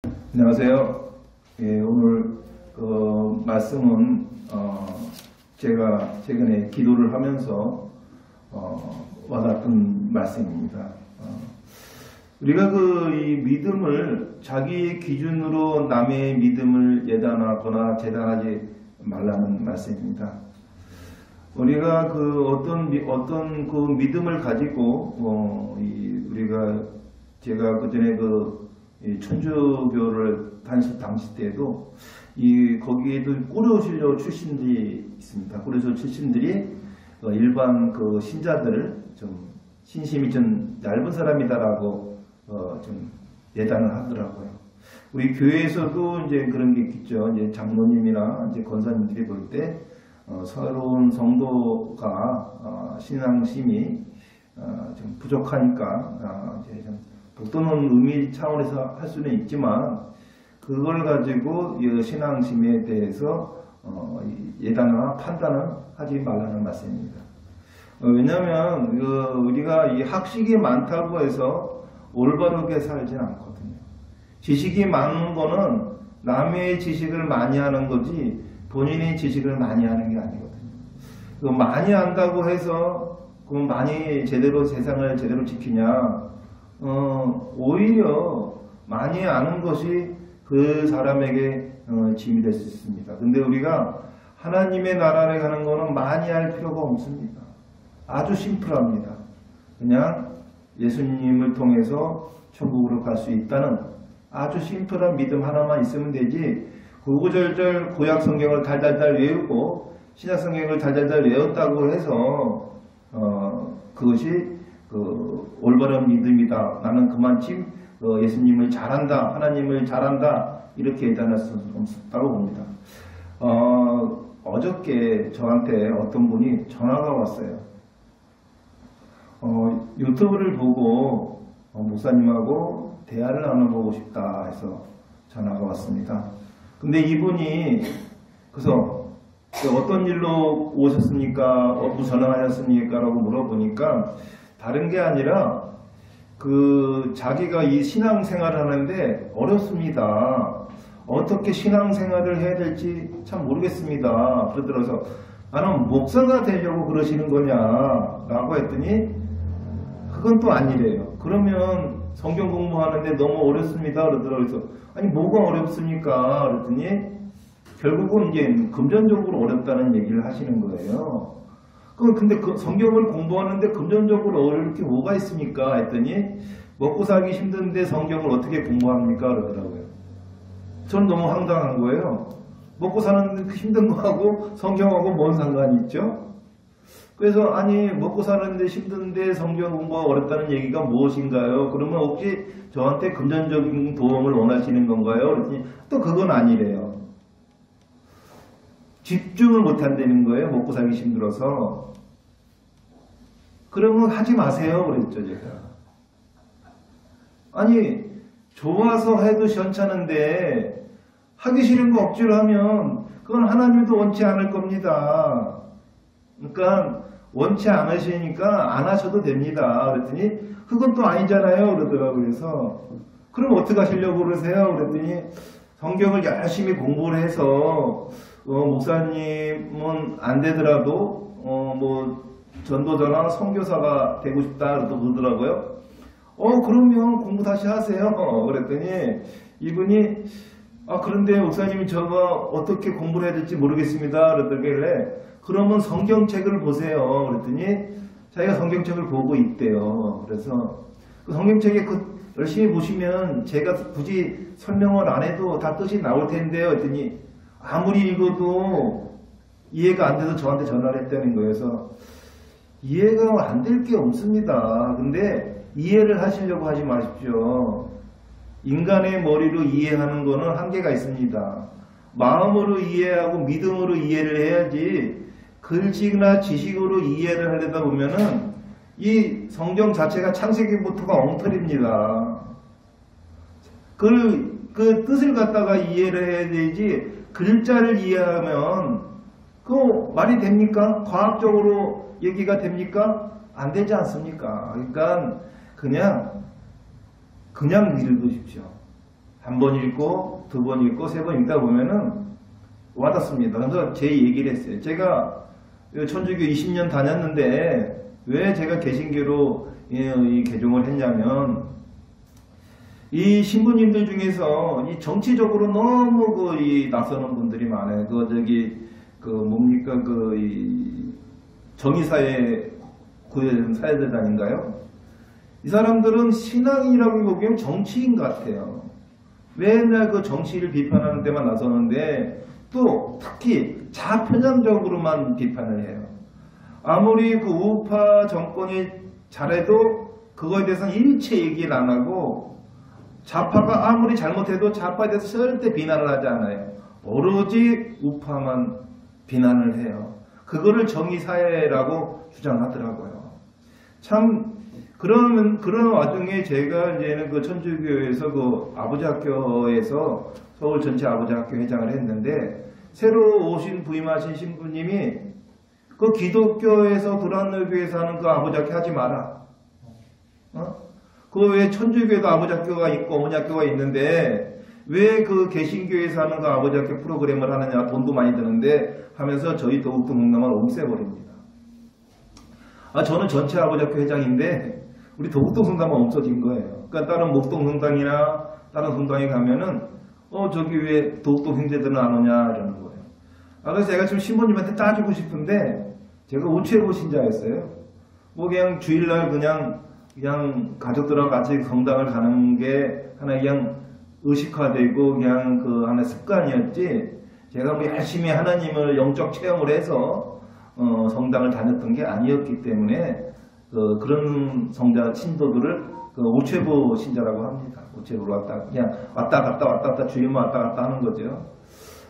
안녕하세요. 예, 오늘 말씀은 제가 최근에 기도를 하면서 와닿던 말씀입니다. 우리가 이 믿음을 자기 기준으로 남의 믿음을 예단하거나 재단하지 말라는 말씀입니다. 우리가 어떤 믿음을 가지고 제가 그전에 천주교를 당시 때에도 거기에도 고려신료 출신들이 있습니다. 고려신료 출신들이 일반 신자들을 좀 신심이 좀 얇은 사람이다라고 좀 예단을 하더라고요. 우리 교회에서도 이제 그런 게 있죠. 이제 장로님이나 이제 권사님들이 볼 때 새로운 성도가 신앙심이 좀 부족하니까 이제 좀 북돋는 의미 차원에서 할 수는 있지만 그걸 가지고 신앙심에 대해서 예단이나 판단은 하지 말라는 말씀입니다. 왜냐하면 우리가 이 학식이 많다고 해서 올바르게 살진 않거든요. 지식이 많은 거는 남의 지식을 많이 하는 거지 본인의 지식을 많이 하는 게 아니거든요. 많이 안다고 해서 많이 세상을 제대로 지키냐? 오히려 많이 아는 것이 그 사람에게 짐이 될 수 있습니다. 근데 우리가 하나님의 나라에 가는 거는 많이 할 필요가 없습니다. 아주 심플합니다. 그냥 예수님을 통해서 천국으로 갈 수 있다는 아주 심플한 믿음 하나만 있으면 되지, 구구절절 구약 성경을 달달달 외우고 신약 성경을 달달달 외웠다고 해서 그것이 올바른 믿음이다. 나는 그만큼 예수님을 잘한다. 하나님을 잘한다. 이렇게 예단할 수 없다고 봅니다. 어저께 저한테 어떤 분이 전화가 왔어요. 유튜브를 보고 목사님하고 대화를 나눠보고 싶다 해서 전화가 왔습니다. 근데 이분이 그래서 어떤 일로 오셨습니까? 무슨 전화하셨습니까? 라고 물어보니까 다른 게 아니라 자기가 이 신앙생활을 하는데 어렵습니다. 어떻게 신앙생활을 해야 될지 참 모르겠습니다. 그러더라고요. 나는 목사가 되려고 그러시는 거냐 라고 했더니 그건 또 아니래요. 그러면 성경 공부하는데 너무 어렵습니다. 그러더라고요. 아니 뭐가 어렵습니까? 그랬더니 결국은 이제 금전적으로 어렵다는 얘기를 하시는 거예요. 근데 성경을 공부하는데 금전적으로 어려울 게 뭐가 있습니까? 했더니 먹고 살기 힘든데 성경을 어떻게 공부합니까? 그러더라고요. 저는 너무 황당한 거예요. 먹고 사는 힘든 거하고 성경하고 뭔 상관이 있죠? 그래서 아니 먹고 사는데 힘든데 성경 공부가 어렵다는 얘기가 무엇인가요? 그러면 혹시 저한테 금전적인 도움을 원하시는 건가요? 그랬더니 또 그건 아니래요. 집중을 못한다는 거예요. 먹고 살기 힘들어서. 그러면 하지 마세요. 그랬죠 제가. 아니 좋아서 해도 시원찮은데 하기 싫은 거 억지로 하면 그건 하나님도 원치 않을 겁니다. 그러니까 원치 않으시니까 안 하셔도 됩니다. 그랬더니 그건 또 아니잖아요. 그러더라고요. 그래서 그럼 어떻게 하시려고 그러세요? 그랬더니 성경을 열심히 공부를 해서 목사님은 안 되더라도 전도자나 선교사가 되고 싶다 그러더라고요. 그러면 공부 다시 하세요. 그랬더니 이분이 그런데 목사님이 저가 어떻게 공부를 해야 될지 모르겠습니다. 그러더길래 그러면 성경책을 보세요. 그랬더니 자기가 성경책을 보고 있대요. 그래서 그 성경책에 열심히 보시면 제가 굳이 설명을 안 해도 다 뜻이 나올 텐데요. 그랬더니 아무리 읽어도 이해가 안 돼서 저한테 전화를 했다는 거예요. 그래서 이해가 안 될 게 없습니다. 근데 이해를 하시려고 하지 마십시오. 인간의 머리로 이해하는 거는 한계가 있습니다. 마음으로 이해하고 믿음으로 이해를 해야지 글식이나 지식으로 이해를 하려다 보면은 이 성경 자체가 창세기부터가 엉터리입니다. 그 뜻을 갖다가 이해를 해야 되지 글자를 이해하면 그거 말이 됩니까? 과학적으로 얘기가 됩니까? 안 되지 않습니까? 그러니까 그냥 읽으십시오. 한 번 읽고, 두 번 읽고, 세 번 읽다 보면은 와닿습니다. 그래서 제 얘기를 했어요. 제가 천주교 20년 다녔는데 왜 제가 개신교로 이 개종을 했냐면, 이 신부님들 중에서 이 정치적으로 너무 이 나서는 분들이 많아요. 뭡니까, 이 정의사회 구현 사회자단인가요? 이 사람들은 신앙이라고 보기엔 정치인 같아요. 맨날 그 정치를 비판하는 데만 나서는데, 또 특히 좌편향적으로만 비판을 해요. 아무리 그 우파 정권이 잘해도 그거에 대해서는 일체 얘기를 안 하고, 좌파가 아무리 잘못해도 좌파에 대해서 절대 비난을 하지 않아요. 오로지 우파만 비난을 해요. 그거를 정의사회라고 주장하더라고요. 참 그런 와중에 제가 이제는 그 천주교에서 그 아버지 학교에서 서울 전체 아버지 학교 회장을 했는데, 새로 오신 부임하신 신부님이 그 기독교에서 도란노교에서 하는 그 아버지 학교 하지 마라. 그 왜 천주교에도 아버지 학교가 있고 어머니 학교가 있는데 왜 그 개신교에서 하는 그 아버지 학교 프로그램을 하느냐, 돈도 많이 드는데 하면서 저희 도곡동 성당을 없애버립니다. 저는 전체 아버지 학교 회장인데 우리 도곡동 성당만 없어진 거예요. 그러니까 다른 목동 성당이나 다른 성당에 가면은 저기 왜 도곡동 형제들은 안 오냐 이러는 거예요. 그래서 제가 지금 신부님한테 따지고 싶은데, 제가 우체부 신자였어요. 뭐 그냥 주일날 그냥 가족들하고 같이 성당을 가는 게 하나 그냥 의식화되고 그냥 그 하나 습관이었지, 제가 뭐 열심히 하나님을 영적 체험을 해서 성당을 다녔던 게 아니었기 때문에 그런 신도들을 우체부 신자라고 합니다. 우체부로 그냥 왔다 갔다 주일만 왔다 갔다 하는 거죠.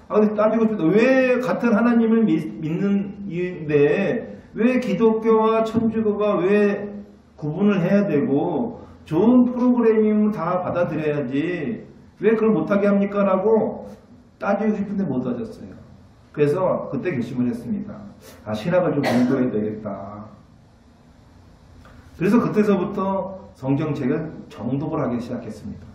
근데 따지고 싶다. 왜 같은 하나님을 믿는 이유인데 왜 기독교와 천주교가 왜 구분을 해야 되고, 좋은 프로그램이면 다 받아들여야지 왜 그걸 못하게 합니까? 라고 따지고 싶은데 못 따졌어요. 그래서 그때 결심을 했습니다. 신학을 좀 공부해야 되겠다. 그래서 그때서부터 성경책을 정독을 하기 시작했습니다.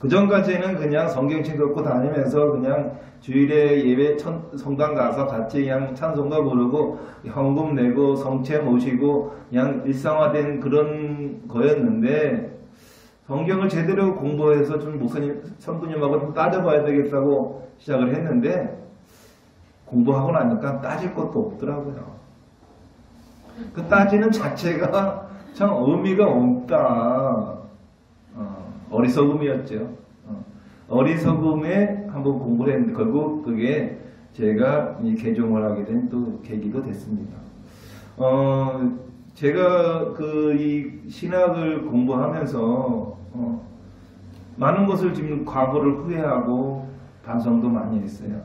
그 전까지는 그냥 성경책 갖고 다니면서 그냥 주일에 예배 성당 가서 같이 그냥 찬송가 부르고 헌금 내고 성체 모시고 그냥 일상화된 그런 거였는데, 성경을 제대로 공부해서 좀 목사님, 선부님하고 좀 따져봐야 되겠다고 시작을 했는데, 공부하고 나니까 따질 것도 없더라고요. 그 따지는 자체가 참 의미가 없다. 어리석음이었죠. 어리석음에 한번 공부를 했는데 결국 그게 제가 이 개종을 하게 된 또 계기도 됐습니다. 제가 이 신학을 공부하면서 많은 것을 지금 과거를 후회하고 반성도 많이 했어요.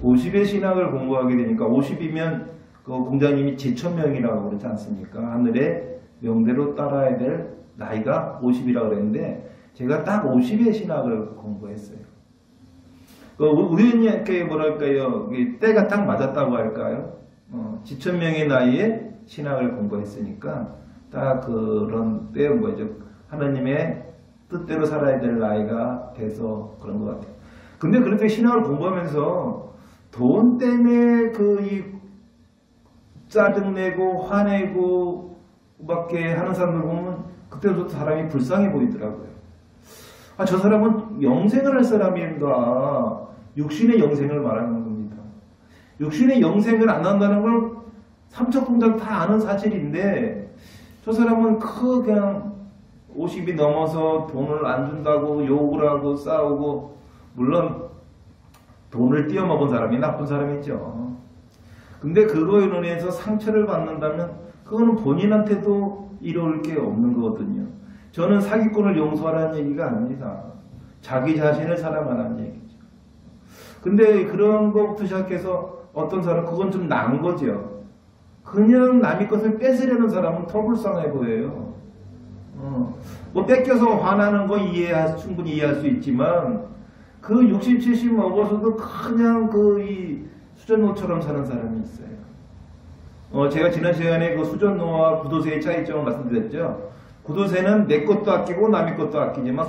50의 신학을 공부하게 되니까, 50이면 그 공자님이 제천명이라고 그러지 않습니까? 하늘의 명대로 따라야 될 나이가 50이라고 그랬는데, 제가 딱 50의 신학을 공부했어요. 우연히 뭐랄까요, 때가 딱 맞았다고 할까요? 지천명의 나이에 신학을 공부했으니까 딱 그런 때인 거죠. 하나님의 뜻대로 살아야 될 나이가 돼서 그런 것 같아요. 근데 그렇게 신학을 공부하면서 돈 때문에 짜증내고 화내고 밖에 하는 사람들 보면 그때부터 사람이 불쌍해 보이더라고요. 저 사람은 영생을 할 사람인가, 육신의 영생을 말하는 겁니다. 육신의 영생을 안 한다는 걸 삼척동장 다 아는 사실인데, 저 사람은 그냥 50이 넘어서 돈을 안 준다고 욕을 하고 싸우고, 물론 돈을 띄어먹은 사람이 나쁜 사람이죠. 근데 그거에 인해서 상처를 받는다면 그거는 본인한테도 이로울 게 없는 거거든요. 저는 사기꾼을 용서하라는 얘기가 아닙니다. 자기 자신을 사랑하라는 얘기죠. 근데 그런 것부터 시작해서 어떤 사람, 그건 좀 나은 거죠. 그냥 남의 것을 뺏으려는 사람은 더 불쌍해 보여요. 뭐 뺏겨서 화나는 거 충분히 이해할 수 있지만, 그 60, 70 먹어서도 그냥 이 수전노처럼 사는 사람이 있어요. 제가 지난 시간에 그 수전노와 구도세의 차이점을 말씀드렸죠. 구도세는 내 것도 아끼고 남의 것도 아끼지만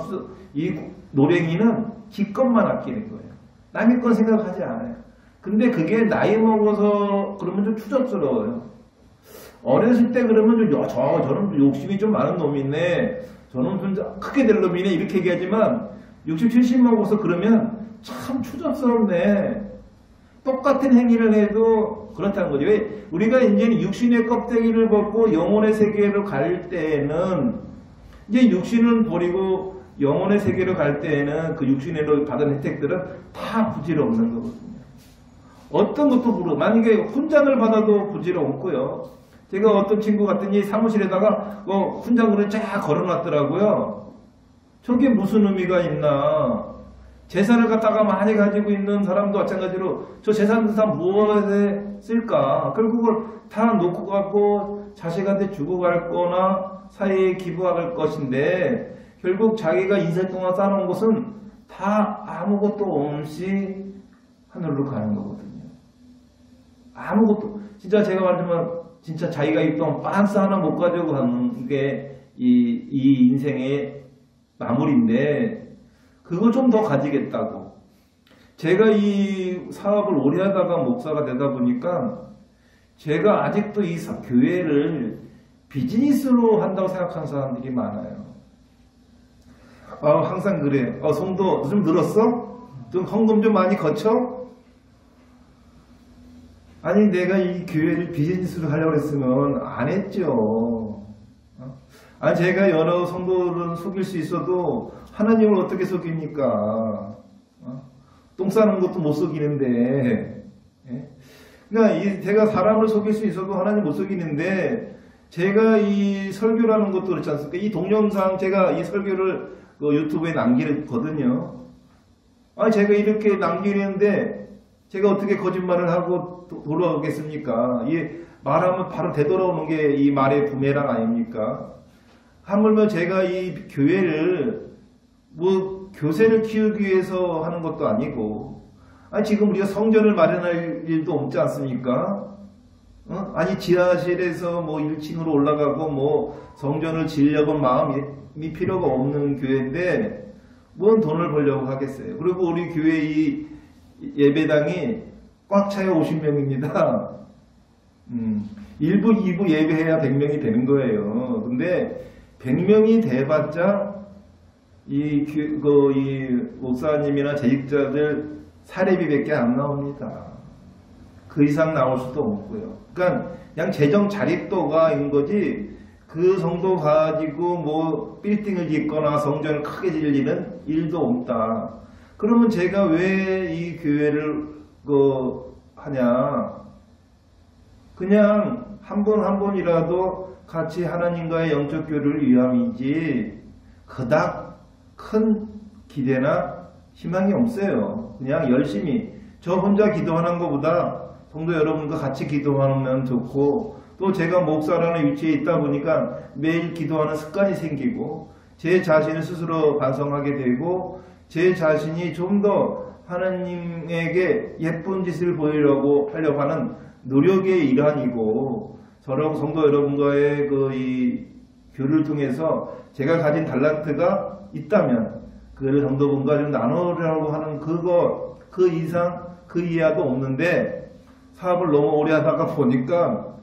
이 노랭이는 지 것만 아끼는 거예요. 남의 건 생각하지 않아요. 근데 그게 나이 먹어서 그러면 좀 추접스러워요. 어렸을 때 그러면 저는 욕심이 좀 많은 놈이네, 저는 좀 크게 될 놈이네 이렇게 얘기하지만 60, 70 먹어서 그러면 참 추접스럽네. 똑같은 행위를 해도 그렇다는 거죠. 왜? 우리가 이제 육신의 껍데기를 벗고 영혼의 세계로 갈 때에는 이제 육신을 버리고 영혼의 세계로 갈 때에는 그 육신으로 받은 혜택들은 다 부질없는 거거든요. 어떤 것도 만약에 훈장을 받아도 부질없고요. 제가 어떤 친구 같더니 사무실에다가 훈장을 쫙 걸어놨더라고요. 저게 무슨 의미가 있나. 재산을 갖다가 많이 가지고 있는 사람도 마찬가지로 저 재산을 다 무엇에 쓸까? 결국 그걸 다 놓고 가고 자식한테 주고 갈 거나 사회에 기부할 것인데 결국 자기가 인생 동안 쌓아놓은 것은 다 아무것도 없이 하늘로 가는 거거든요. 아무것도, 진짜 제가 말하자면 진짜 자기가 입던 반스 하나 못 가지고 가는 게 이 인생의 마무리인데 그거 좀 더 가지겠다고. 제가 이 사업을 오래 하다가 목사가 되다 보니까 제가 아직도 이 교회를 비즈니스로 한다고 생각하는 사람들이 많아요. 항상 그래. 성도 좀 늘었어? 좀 헌금 좀 많이 거쳐? 아니 내가 이 교회를 비즈니스로 하려고 했으면 안 했죠. 아니 제가 여러 성도들은 속일 수 있어도 하나님을 어떻게 속입니까? 똥 싸는 것도 못 속이는데. 그러니까 제가 사람을 속일 수 있어도 하나님 못 속이는데 제가 이 설교라는 것도 그렇지 않습니까? 이 동영상 제가 이 설교를 유튜브에 남기거든요. 제가 이렇게 남기는데 제가 어떻게 거짓말을 하고 돌아오겠습니까? 말하면 바로 되돌아오는 게 이 말의 부메랑 아닙니까? 하물며 제가 이 교회를 교세를 키우기 위해서 하는 것도 아니고, 지금 우리가 성전을 마련할 일도 없지 않습니까? 지하실에서 1층으로 올라가고 성전을 지으려고 마음이 필요가 없는 교회인데 뭔 돈을 벌려고 하겠어요. 그리고 우리 교회 이 예배당이 꽉 차야 50명입니다. 1부, 2부 예배해야 100명이 되는 거예요. 근데 100명이 돼봤자 이 목사님이나 재직자들 사례비밖에 안 나옵니다. 그 이상 나올 수도 없고요. 그러니까 그냥 재정 자립도가 있는 거지 그 정도 가지고 빌딩을 짓거나 성전을 크게 지을 일도 없다. 그러면 제가 왜 이 교회를 하냐? 그냥 한 번 한 번이라도 같이 하나님과의 영적 교류를 위함이지 그닥 큰 기대나 희망이 없어요. 그냥 열심히 저 혼자 기도하는 것보다 성도 여러분과 같이 기도하면 좋고, 또 제가 목사라는 위치에 있다 보니까 매일 기도하는 습관이 생기고 제 자신을 스스로 반성하게 되고 제 자신이 좀 더 하나님에게 예쁜 짓을 보이려고 하려고 하는 노력의 일환이고, 저랑 성도 여러분과의 이 교류를 통해서 제가 가진 달란트가 있다면 그를 성도분과 좀 나누려고 하는 그 이상 그 이하도 없는데, 사업을 너무 오래 하다가 보니까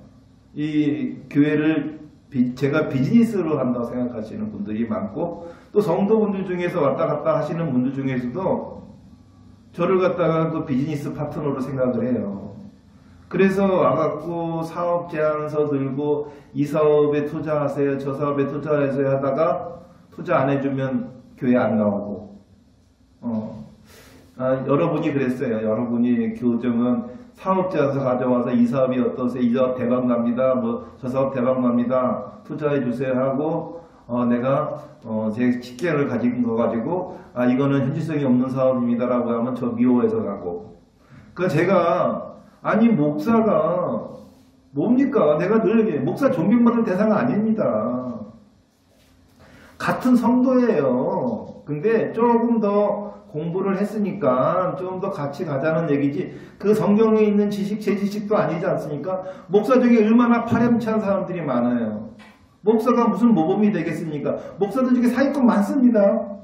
이 교회를 제가 비즈니스로 한다고 생각하시는 분들이 많고, 또 성도분들 중에서 왔다 갔다 하시는 분들 중에서도 저를 갖다가 그 비즈니스 파트너로 생각을 해요. 그래서 와갖고 사업 제안서 들고 이 사업에 투자하세요, 저 사업에 투자하세요 하다가 투자 안 해주면 교회 안 나오고, 여러분이 그랬어요. 여러분이 교정은 사업 제안서 가져와서 이 사업이 어떠세요? 이 사업 대박 납니다. 저 사업 대박 납니다. 투자해 주세요 하고, 내가 제 식견을 가진 거 가지고 이거는 현실성이 없는 사업입니다라고 하면 저 미워해서 가고. 제가 목사가 뭡니까? 내가 늘 얘기해. 목사 존경받을 대상은 아닙니다. 같은 성도예요. 근데 조금 더 공부를 했으니까 좀 더 같이 가자는 얘기지, 그 성경에 있는 지식, 제 지식도 아니지 않습니까? 목사 중에 얼마나 파렴치한 사람들이 많아요. 목사가 무슨 모범이 되겠습니까? 목사들 중에 사기꾼 많습니다.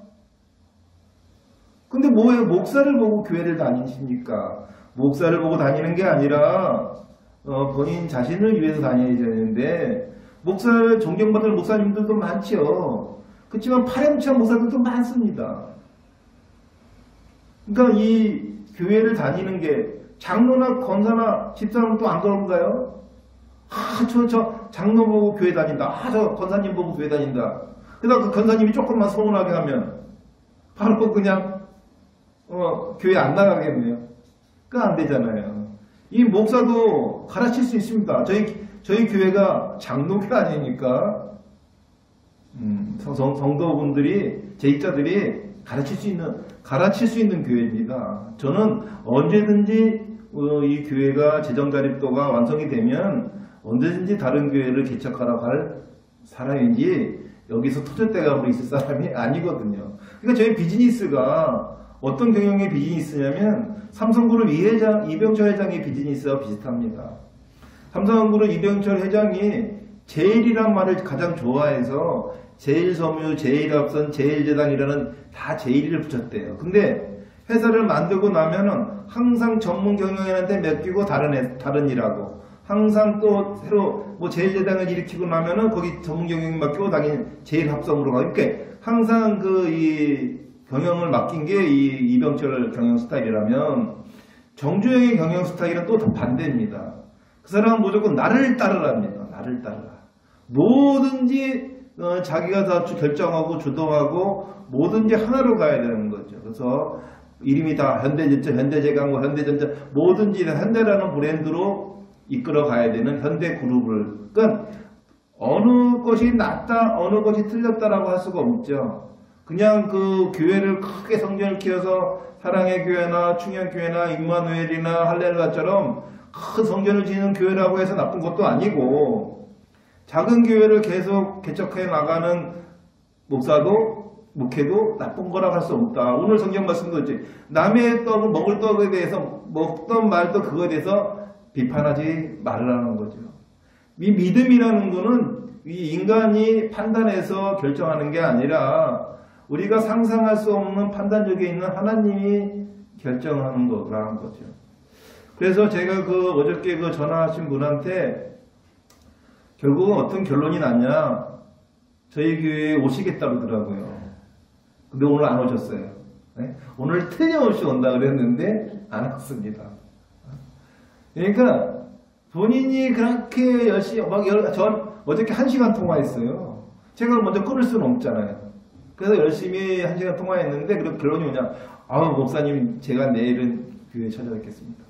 근데 뭐예요? 목사를 보고 교회를 다니십니까? 목사를 보고 다니는 게 아니라 본인 자신을 위해서 다녀야 되는데 목사를 존경받을 목사님들도 많죠. 그렇지만 파렴치한 목사들도 많습니다. 그러니까 이 교회를 다니는 게 장로나 권사나 집사는 또 안 그런가요? 저 장로 보고 교회 다닌다. 저 권사님 보고 교회 다닌다. 그러다 그 권사님이 조금만 서운하게 하면 바로 그냥 교회 안 나가겠네요. 그거 안 되잖아요. 이 목사도 가르칠 수 있습니다. 저희 교회가 장로교 아니니까 성도분들이 제익자들이 가르칠 수 있는 교회입니다. 저는 언제든지 이 교회가 재정자립도가 완성이 되면 언제든지 다른 교회를 개척하라고 할 사람인지 여기서 터줏대감으로 있을 사람이 아니거든요. 그러니까 저희 비즈니스가 어떤 경영의 비즈니스냐면 삼성그룹 이병철 회장의 비즈니스와 비슷합니다. 삼성그룹 이병철 회장이 제일이란 말을 가장 좋아해서 제일섬유, 제일합선, 제일제당이라는 다 제일을 붙였대요. 근데 회사를 만들고 나면은 항상 전문 경영인한테 맡기고 다른 일하고 항상 또 새로 제일제당을 일으키고 나면은 거기 전문 경영인 맡기고 당연히 제일합성으로 가고 이렇게 항상 이 경영을 맡긴 게 이 이병철 경영 스타일이라면 정주영의 경영 스타일은 또 반대입니다. 그 사람은 무조건 나를 따르랍니다. 나를 따르라. 뭐든지 자기가 다 결정하고 주도하고 뭐든지 하나로 가야 되는 거죠. 그래서 이름이 다 현대제철, 현대제강, 현대전자 뭐든지 현대라는 브랜드로 이끌어 가야 되는 현대그룹을 그러니까 어느 것이 낫다 어느 것이 틀렸다라고 할 수가 없죠. 그냥 그 교회를 크게 성전을 키워서 사랑의 교회나 충현교회나 임마누엘이나 할렐루야처럼 큰 성전을 지는 교회라고 해서 나쁜 것도 아니고 작은 교회를 계속 개척해 나가는 목회도 나쁜 거라고 할 수 없다. 오늘 성경 말씀도 있지. 남의 떡을 먹을 떡에 대해서 먹던 말도 그거에 대해서 비판하지 말으라는 거죠. 이 믿음이라는 거는 이 인간이 판단해서 결정하는 게 아니라 우리가 상상할 수 없는 판단력에 있는 하나님이 결정하는 거라는 거죠. 그래서 제가 어저께 전화하신 분한테 결국은 어떤 결론이 났냐. 저희 교회에 오시겠다 그러더라고요. 근데 오늘 안 오셨어요. 네? 오늘 틀림없이 온다 그랬는데 안 왔습니다. 그러니까 본인이 그렇게 열심히 어저께 1시간 통화했어요. 제가 먼저 끊을 수는 없잖아요. 그래서 열심히 1시간 통화했는데 그 결론이 뭐냐. 목사님 제가 내일은 교회에 찾아뵙겠습니다.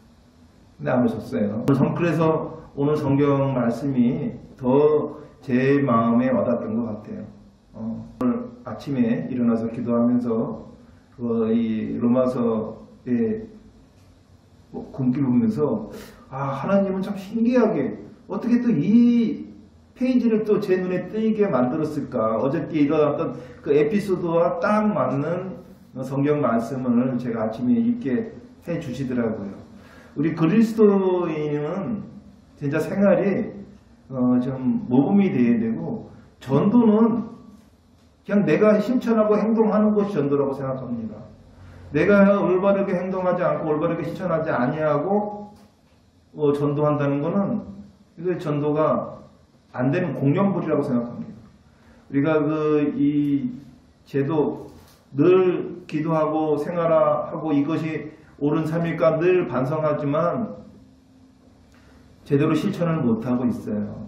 근데 안 오셨어요. 그래서 오늘 성경 말씀이 더 제 마음에 와닿던 것 같아요. 오늘 아침에 일어나서 기도하면서 이 로마서의 굶기를 보면서 하나님은 참 신기하게 어떻게 또 이 페이지를 또 제 눈에 띄게 만들었을까. 어저께 일어났던 그 에피소드와 딱 맞는 성경 말씀을 제가 아침에 읽게 해 주시더라고요. 우리 그리스도인은 진짜 생활이 좀 모범이 돼야 되고 전도는 그냥 내가 실천하고 행동하는 것이 전도라고 생각합니다. 내가 올바르게 행동하지 않고 올바르게 실천하지 아니하고 전도한다는 것은 이게 전도가 안 되는 공연불이라고 생각합니다. 우리가 이 제도 늘 기도하고 생활하고 이것이 옳은 삶일까 늘 반성하지만 제대로 실천을 못하고 있어요.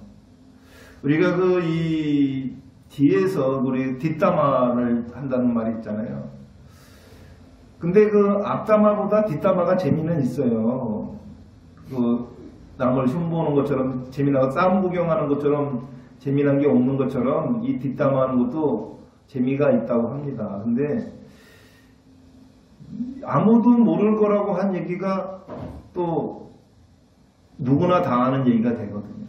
우리가 이 뒤에서 우리 뒷담화를 한다는 말이 있잖아요. 근데 앞담화보다 뒷담화가 재미는 있어요. 남을 흉보는 것처럼 재미나고 싸움 구경하는 것처럼 재미난 게 없는 것처럼 이 뒷담화하는 것도 재미가 있다고 합니다. 근데 아무도 모를 거라고 한 얘기가 또 누구나 다 아는 얘기가 되거든요.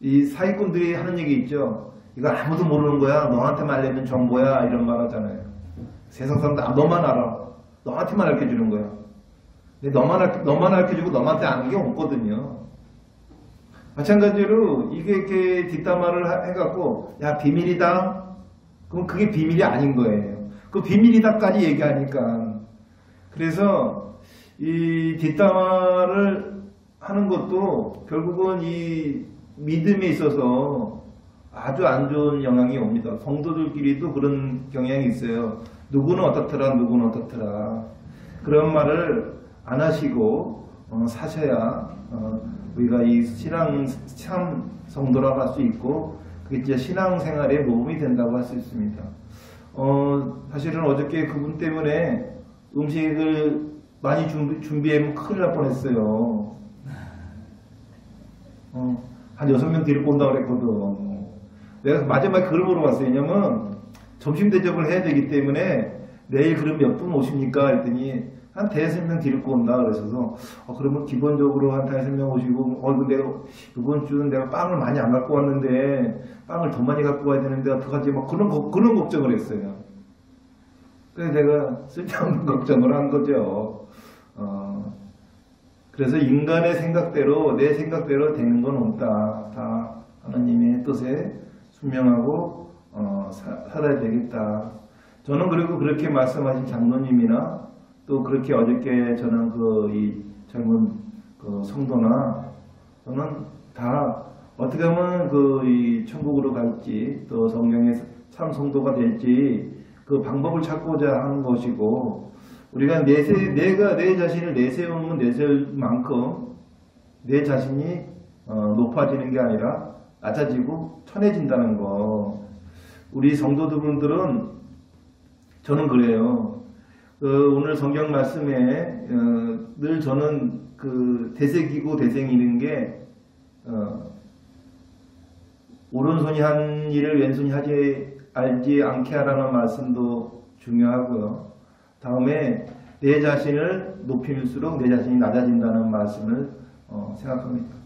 이 사기꾼들이 하는 얘기 있죠. 이거 아무도 모르는 거야. 너한테만 알려면 정보야. 이런 말 하잖아요. 세상 사람들 너만 알아. 너한테만 알려주는 거야. 근데 너만 알려주고 너한테 아는 게 없거든요. 마찬가지로 이게 뒷담화를 해갖고 야 비밀이다. 그럼 그게 비밀이 아닌 거예요. 그 비밀이다까지 얘기하니까 그래서 이 뒷담화를 하는 것도 결국은 이 믿음에 있어서 아주 안 좋은 영향이 옵니다. 성도들끼리도 그런 경향이 있어요. 누구는 어떻더라, 누구는 어떻더라. 그런 말을 안 하시고 사셔야 우리가 이 참 성도라고 할 수 있고 그게 진짜 신앙생활에 모범이 된다고 할 수 있습니다. 사실은 어저께 그분 때문에 음식을 많이 준비하면 큰일 날 뻔했어요. 한 6명 데리고 온다고 그랬거든. 내가 마지막에 그걸 물어봤어요. 왜냐면 점심 대접을 해야 되기 때문에 내일 그럼 몇 분 오십니까? 했더니 한 5명 데리고 온다 그러셔서 그러면 기본적으로 한 5명 오시고 내가 이번 주는 내가 빵을 많이 안 갖고 왔는데 빵을 더 많이 갖고 와야 되는데 어떡하지? 막 그런 걱정을 했어요. 그래서 내가 쓸데없는 걱정을 한 거죠. 그래서 인간의 생각대로 내 생각대로 되는 건 없다. 다 하나님의 뜻에 순명하고 살아야 되겠다. 저는 그리고 그렇게 말씀하신 장로님이나 또 그렇게 어저께 저는 이 젊은 성도나 저는 다 어떻게 하면 이 천국으로 갈지 또 성경의 참 성도가 될지 그 방법을 찾고자 하는 것이고 우리가 내가 내 자신을 내세우면 내세울 만큼 내 자신이 높아지는 게 아니라 낮아지고 천해진다는 거. 우리 성도분들은 저는 그래요. 오늘 성경 말씀에 늘 저는 대세기고 대생이는 게 오른손이 한 일을 왼손이 알지 않게 하라는 말씀도 중요하고요. 다음에 내 자신을 높일수록 내 자신이 낮아진다는 말씀을 생각합니다.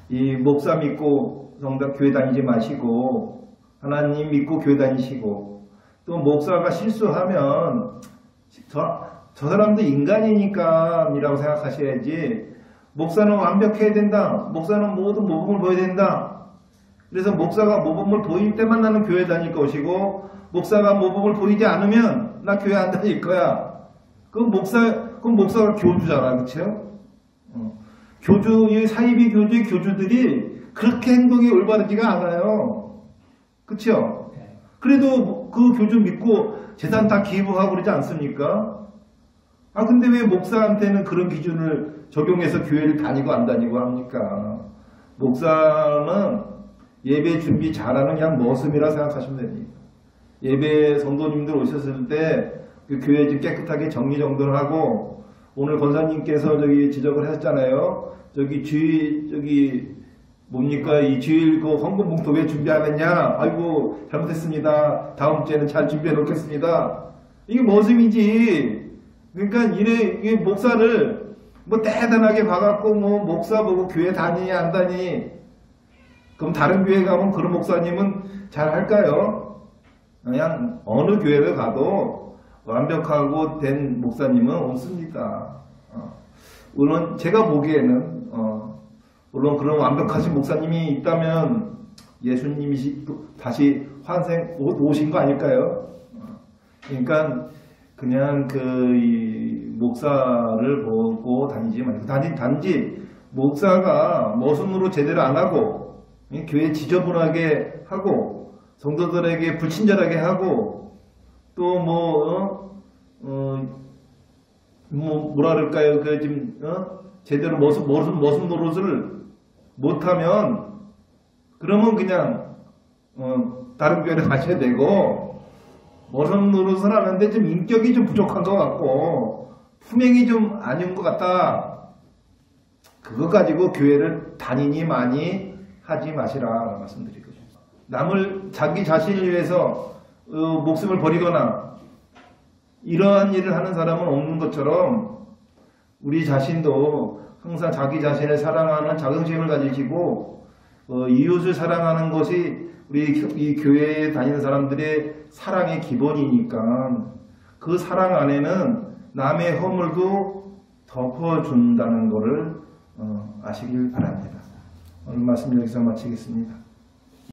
이 목사 믿고 성당 교회 다니지 마시고 하나님 믿고 교회 다니시고 또 목사가 실수하면 저 사람도 인간이니까 이라고 생각하셔야지 목사는 완벽해야 된다. 목사는 모든 모범을 보여야 된다. 그래서 목사가 모범을 보일 때만 나는 교회 다닐 것이고 목사가 모범을 보이지 않으면 나 교회 안 다닐 거야. 그럼 목사가 교주잖아. 그렇죠? 사이비 교주의 교주들이 그렇게 행동이 올바르지가 않아요. 그렇죠? 그래도 그 교주 믿고 재산 다 기부하고 그러지 않습니까? 근데 왜 목사한테는 그런 기준을 적용해서 교회를 다니고 안 다니고 합니까? 목사는 예배 준비 잘하는 그냥 머슴이라 생각하시면 됩니다. 예배 성도님들 오셨을 때 그 교회 좀 깨끗하게 정리정돈을 하고 오늘 권사님께서 지적을 하셨잖아요. 뭡니까? 이 주일 헌금 봉투 왜 준비 안 했냐? 아이고 잘못했습니다. 다음 주에는 잘 준비해 놓겠습니다. 이게 머슴이지. 그러니까 이게 목사를 대단하게 봐갖고 목사 보고 교회 다니니 안 다니니 그럼 다른 교회 가면 그런 목사님은 잘 할까요? 그냥 어느 교회를 가도 완벽하고 된 목사님은 없습니다. 물론 제가 보기에는 물론 그런 완벽하신 목사님이 있다면 예수님이 다시 오신 거 아닐까요? 그러니까 그냥 이 목사를 보고 다니지 말고 단지 목사가 머슴으로 제대로 안 하고 교회 지저분하게 하고 성도들에게 불친절하게 하고 또 뭐라 그럴까요? 제대로 머슴 노릇을 못하면 그러면 그냥 다른 교회를 가셔야 되고 머슴 노릇을 하는데 좀 인격이 좀 부족한 것 같고 품행이 좀 아닌 것 같다. 그거 가지고 교회를 다니니 많이 하지 마시라 말씀드리거든요. 자기 자신을 위해서 목숨을 버리거나 이러한 일을 하는 사람은 없는 것처럼 우리 자신도 항상 자기 자신을 사랑하는 자긍심을 가지시고 이웃을 사랑하는 것이 우리 이 교회에 다니는 사람들의 사랑의 기본이니까 그 사랑 안에는 남의 허물도 덮어준다는 것을 아시길 바랍니다. 오늘 말씀 여기서 마치겠습니다.